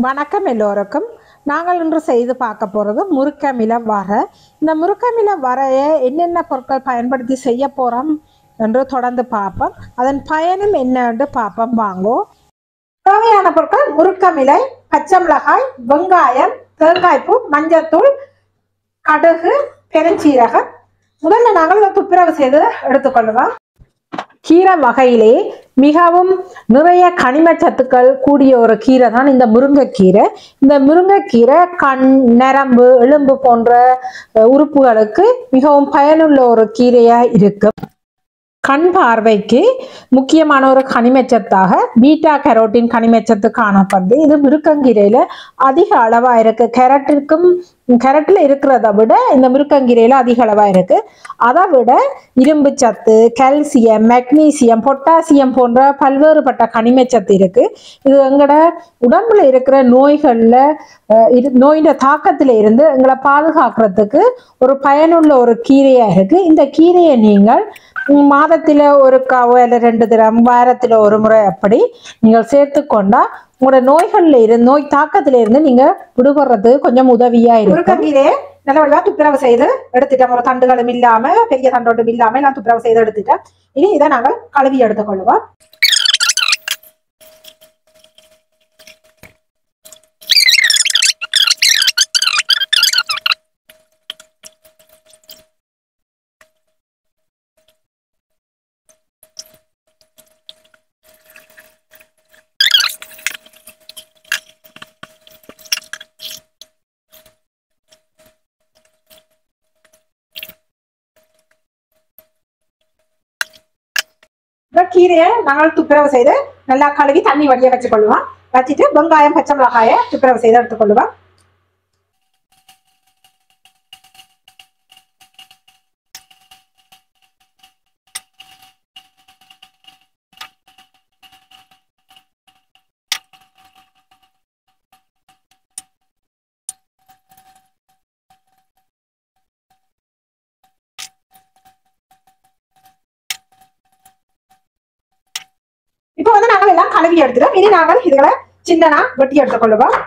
வணக்கம் எல்லோருக்கும். நாங்கள் இன்று செய்து பார்க்க போகிறது முறுக்கமில வரை. இந்த முறுக்கமில வரையை என்னென்ன பொருட்கள் பயன்படுத்தி செய்ய போகிறோம் என்று தொடர்ந்து பார்ப்போம். அதன் பயனும் என்னென்று பார்ப்போம் வாங்கோ. தேவையான பொருட்கள்: முறுக்கமிலை, பச்சை மிளகாய், வெங்காயம், தேங்காய்ப்பூ, மஞ்சத்தூள், கடுகு, பெருஞ்சீரகம். முதல்ல நாங்கள் இதை துப்புரவு செய்து எடுத்துக்கொள்வோம். கீரை வகையிலே மிகவும் நிறைய கனிம சத்துக்கள் கூடிய ஒரு கீரை தான் இந்த முருங்கைக்கீரை. இந்த முருங்கைக்கீரை கண், நரம்பு, எலும்பு போன்ற உறுப்புகளுக்கு மிகவும் பயனுள்ள ஒரு கீரையா இருக்கு. கண் பார்வைக்கு முக்கியமான ஒரு கனிமச்சத்தாக பீட்டா கரோட்டின் கனிமச்சத்து காணப்படுது. இது முருங்கங்கீரையில அதிக அளவா இருக்கு. கேரட்டில் இருக்கிறத விட இந்த முருங்கங்கீரையில அதிக அளவா இருக்கு. அதை விட இரும்பு சத்து, கால்சியம், மெக்னீசியம், பொட்டாசியம் போன்ற பல்வேறுபட்ட கனிமச்சத்து இருக்கு. இது எங்களோட உடம்புல இருக்கிற நோயின் தாக்கத்தில இருந்து எங்களை பாதுகாக்கிறதுக்கு ஒரு பயனுள்ள ஒரு கீரையா இருக்கு. இந்த கீரையை நீங்கள் மாதத்துல ஒரு காவோ இல்லை 2 தினம், வாரத்துல ஒரு முறை அப்படி நீங்கள் சேர்த்து கொண்டா உங்களோட நோய் தாக்கத்தில இருந்து நீங்க விடுபடுறது கொஞ்சம் உதவியா இருக்கு. முருங்கக்கீரையை நல்லபடியா துப்புரவு செய்து எடுத்துட்டோம். ஒரு தண்டுகளும் இல்லாம, பெரிய தண்டோட்டும் இல்லாம எல்லாம் துப்புரவு செய்து எடுத்துட்டோம். இனி இதை நாங்கள் கழுவி எடுத்துக்கொள்வோம். கீரையை நாங்கள் துப்புரவு செய்து நல்லா கழுவி தண்ணி வடிய வச்சுக்கொள்ளுவோம். வச்சுட்டு வெங்காயம், பச்சை மிளகாயை துப்புரவு செய்து எடுத்துக்கொள்ளுவோம். இப்போ நாங்கள் எல்லாம் கழுவி எடுத்துட்டோம். இனி நாங்கள் இதுகளை சின்னனா வெட்டி எடுத்துக்கொள்ளுவோம்.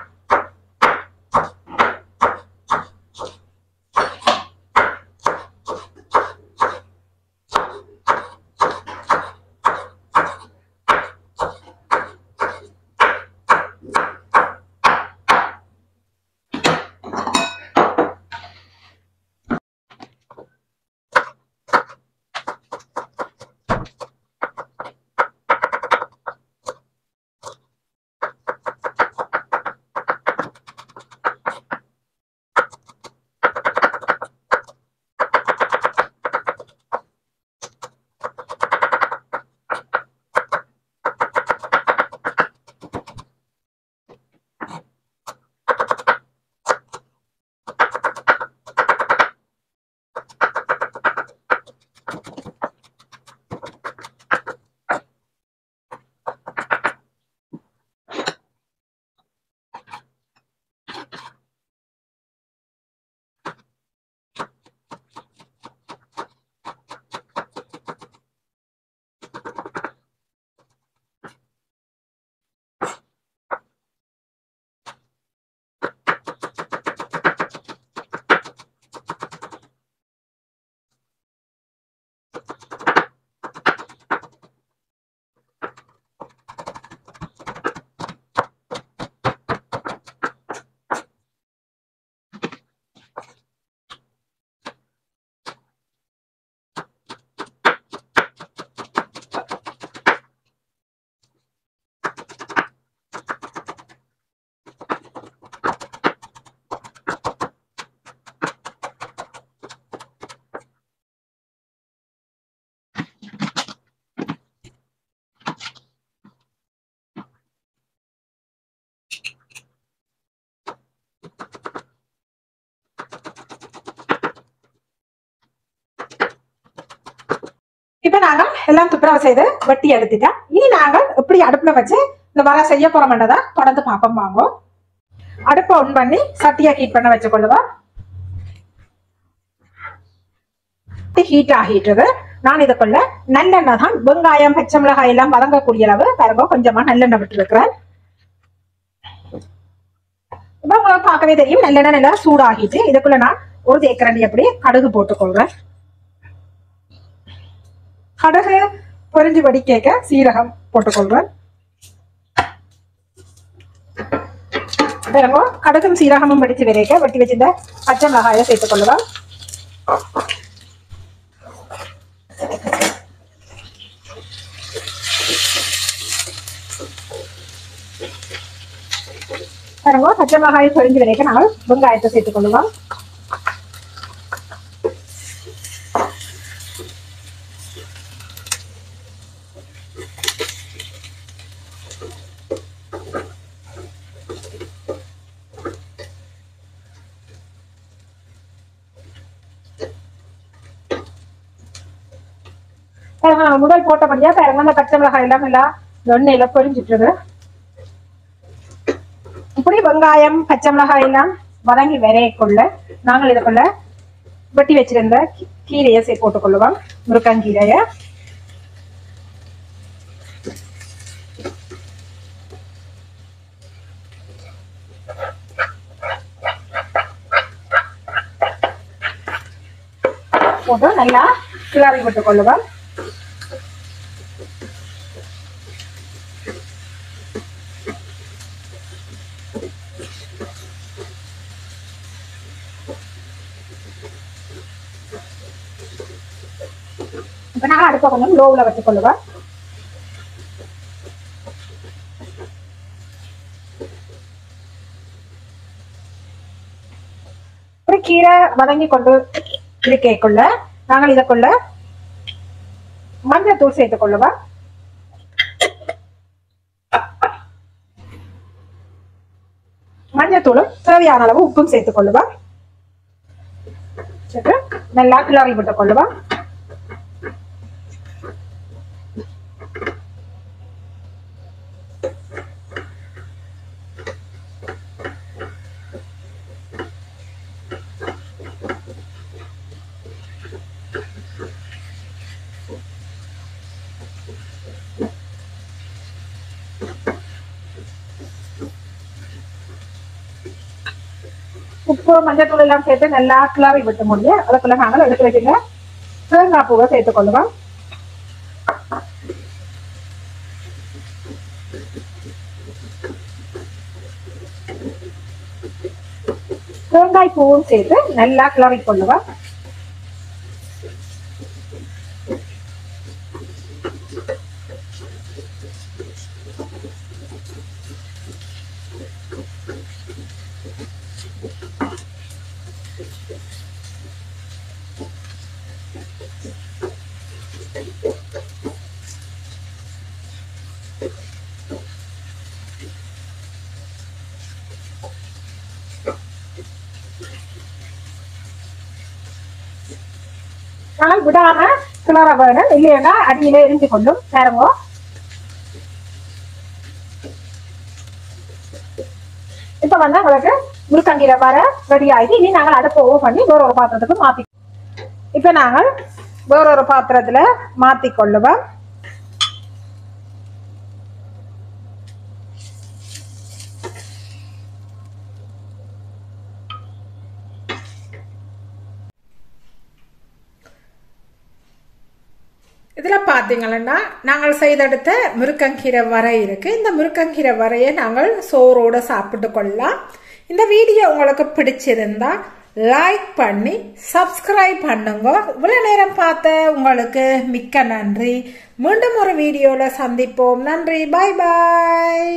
இப்ப நாங்கள் எல்லாம் துப்புரவு செய்து வெட்டி எடுத்துட்டோம். இனி நாங்கள் எப்படி அடுப்புல வச்சு இந்த வரை செய்ய போறோம்ன்றதை தொடர்ந்து பார்ப்போம் வாங்கோ. அடுப்பை ஆன் பண்ணி சட்டியை ஹீட் பண்ண வச்சுக்கொள்ளுவோம். ஹீட் ஆகிட்டது. நான் இதுக்குள்ள நல்லெண்ணெய் தான், வெங்காயம், பச்சை மிளகாய் எல்லாம் வதங்கக்கூடிய அளவு பாருங்க கொஞ்சமா நல்லெண்ணெய் விட்டு இருக்கிறேன். இப்போ உங்களுக்கு பார்க்கவே தெரியும் நல்லெண்ணெய் நல்லா சூடாகிட்டு இதுக்குள்ள நான் ஒரு தேக்கரண்டி அப்படியே கடுகு போட்டுக்கொள்றேன். கடுகு பொரிஞ்சு வடிக்க சீரகம் போட்டுக்கொள்றேன். கடுகும் சீரகமும் வெடிச்சு வரைக்க வெட்டி வச்சிருந்த பச்சை மிளகாயை சேர்த்துக் கொள்ளுவோம். பச்சை மிளகாயை பொரிஞ்சு வரைக்க நாங்கள் வெங்காயத்தை சேர்த்துக் கொள்ளுவோம். முதல் போட்டபடியா பாருங்க அந்த பச்சை மிளகாய் எல்லாம் நல்லா எண்ணெயில பொரிஞ்சிட்டு இப்படி வெங்காயம் பச்சை மிளகாய் எல்லாம் வதங்கி வரையக்குள்ள நாங்கள் இதுக்குள்ள வெட்டி வச்சிருந்த கீரையை போட்டுக் கொள்ளுவோம். முருக்கங்கீரைய போட்டு நல்லா கிளறி விட்டுக் கொள்ளுவோம். நாங்கள் அடுப்ப கொஞ்சம் லோவில் வச்சுக் கொள்ளுவோம். கீரை வதங்கி கொண்டு இருக்கைக்குள்ள நாங்கள் இதற்குள்ள மஞ்சள் தூள் சேர்த்துக் கொள்ளுவோம். மஞ்சள் தூளும் தேவையான அளவு உப்பும் சேர்த்துக் கொள்ளுவோம். நல்லா கிளறி விட்டுக் கொள்ளுவோம். உப்பு மஞ்சள் தூள் எல்லாம் சேர்த்து நல்லா கிளறி விட்டு முடியும். அதுக்குள்ள நாங்கள் எடுத்து வச்சுங்க தேங்காய் பூவை சேர்த்துக் கொள்ளுவோம். தேங்காய் பூவும் சேர்த்து நல்லா கிளறி கொள்ளுவோம். விடாம கிளற வேணும், இல்லையா அடியில எரிஞ்சு கொள்ளும். பாருங்க இப்ப வந்து உங்களுக்கு முருக்கங்கீரை வர ரெடி ஆயிடுச்சு. இனி நாங்கள் அடுப்பை ஓவ் பண்ணி வேற ஒரு பாத்திரத்துக்கு மாத்தி இப்ப நாங்கள் வேற ஒரு பாத்திரத்துல மாத்தி கொள்ளுவோம். இதுல பாத்தீங்கன்னா நாங்கள் செய்தெடுத்த முருக்கங்கீரை வரை இருக்கு. இந்த முருக்கங்கீரை வரையை நாங்கள் சோறோட சாப்பிட்டு கொள்ளலாம். இந்த வீடியோ உங்களுக்கு பிடிச்சிருந்தா லைக் பண்ணி சப்ஸ்கிரைப் பண்ணுங்க. இவ்வளவு நேரம் பார்த்த உங்களுக்கு மிக்க நன்றி. மீண்டும் ஒரு வீடியோல சந்திப்போம். நன்றி. பாய் பாய்.